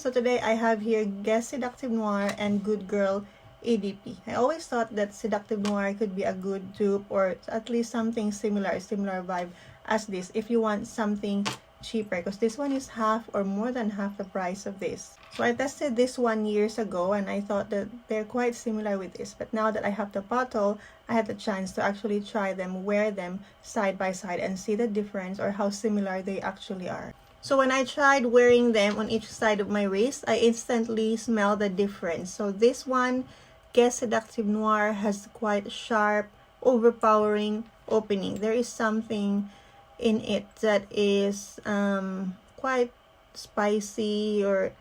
So today I have here Guess Seductive Noir and Good Girl ADP. I always thought that Seductive Noir could be a good dupe or at least something similar vibe as this if you want something cheaper, because this one is half or more than half the price of this. So I tested this one years ago and I thought that they're quite similar with this, but now that I have the bottle, I had the chance to actually try them, wear them side by side and see the difference or how similar they actually are. So when I tried wearing them on each side of my wrist, I instantly smelled the difference. So this one, Guess Seductive Noir, has quite sharp, overpowering opening. There is something in it that is quite spicy or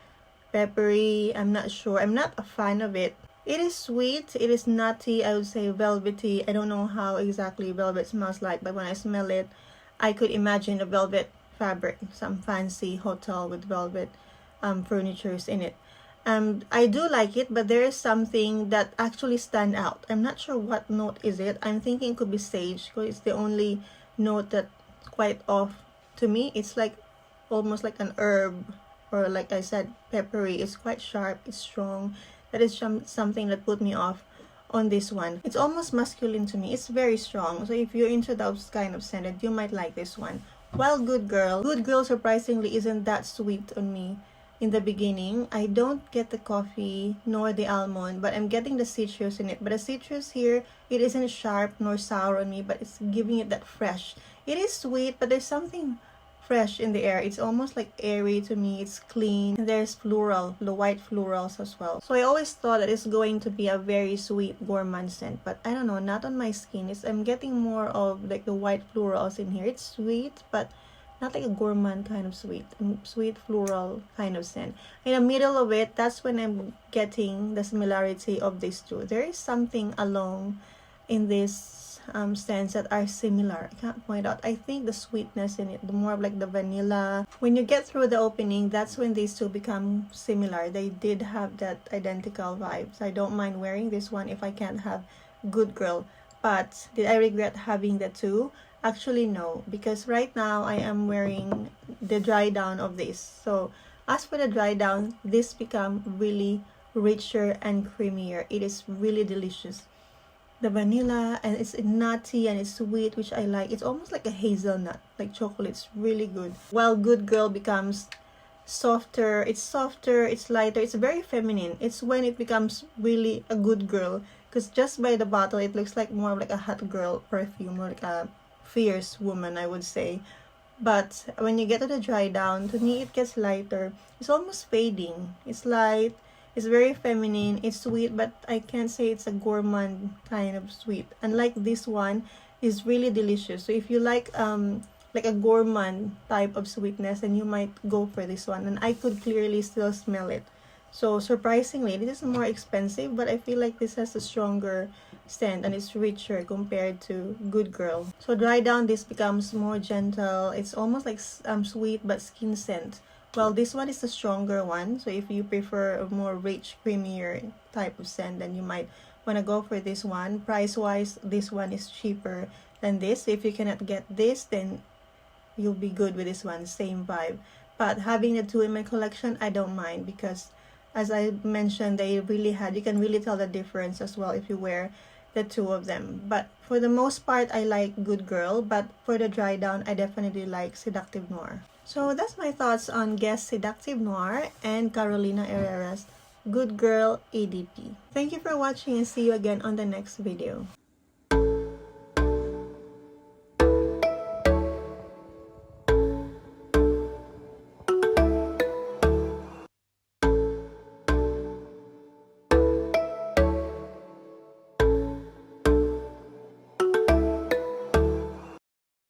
peppery. I'm not sure. I'm not a fan of it. It is sweet. It is nutty. I would say velvety. I don't know how exactly velvet smells like, but when I smell it, I could imagine a velvet fabric, some fancy hotel with velvet furnitures in it. I do like it, but there is something that actually stand out. I'm not sure what note is it. I'm thinking it could be sage, because it's the only note that quite off to me. It's like almost like an herb, or like I said, peppery. It's quite sharp, it's strong. That is something that put me off on this one. It's almost masculine to me. It's very strong, so if you're into those kind of scented, you might like this one. While Good Girl surprisingly isn't that sweet on me in the beginning. I don't get the coffee nor the almond, but I'm getting the citrus in it. But the citrus here, it isn't sharp nor sour on me, but it's giving it that fresh. It is sweet, but there's something fresh in the air. It's almost like airy to me. It's clean. And there's floral, the white florals as well. So I always thought that it's going to be a very sweet gourmand scent, but I don't know, not on my skin. I'm getting more of like the white florals in here. It's sweet, but not like a gourmand kind of sweet. Sweet floral kind of scent. In the middle of it, that's when I'm getting the similarity of these two. There is something along in this scents that are similar. I can't point out. I think the sweetness in it, the more of like the vanilla. When you get through the opening, that's when these two become similar. They did have that identical vibes. I don't mind wearing this one if I can't have Good Girl. But did I regret having the two? Actually no, because right now I am wearing the dry down of this. So as for the dry down, this become really richer and creamier. It is really delicious. The vanilla, and it's nutty and it's sweet, which I like. It's almost like a hazelnut, like chocolate. It's really good. While Good Girl becomes softer, it's lighter, it's very feminine. It's when it becomes really a good girl, because just by the bottle it looks like more of like a hot girl perfume, or like a fierce woman, I would say. But when you get to the dry down, to me it gets lighter. It's almost fading. It's light, it's very feminine, it's sweet, but I can't say it's a gourmand kind of sweet. Unlike this one, is really delicious. So if you like a gourmand type of sweetness, then you might go for this one. And I could clearly still smell it. So surprisingly, this is more expensive, but I feel like this has a stronger scent and it's richer compared to Good Girl. So dry down, this becomes more gentle. It's almost like sweet but skin scent. Well, this one is the stronger one. So if you prefer a more rich, creamier type of scent, then you might want to go for this one. Price-wise, this one is cheaper than this. So if you cannot get this, then you'll be good with this one. Same vibe. But having the two in my collection, I don't mind, because as I mentioned, they really you can really tell the difference as well if you wear the two of them. But for the most part, I like Good Girl, but for the dry down, I definitely like Seductive Noir. So that's my thoughts on Guess Seductive Noir and Carolina Herrera's Good Girl ADP. Thank you for watching and see you again on the next video.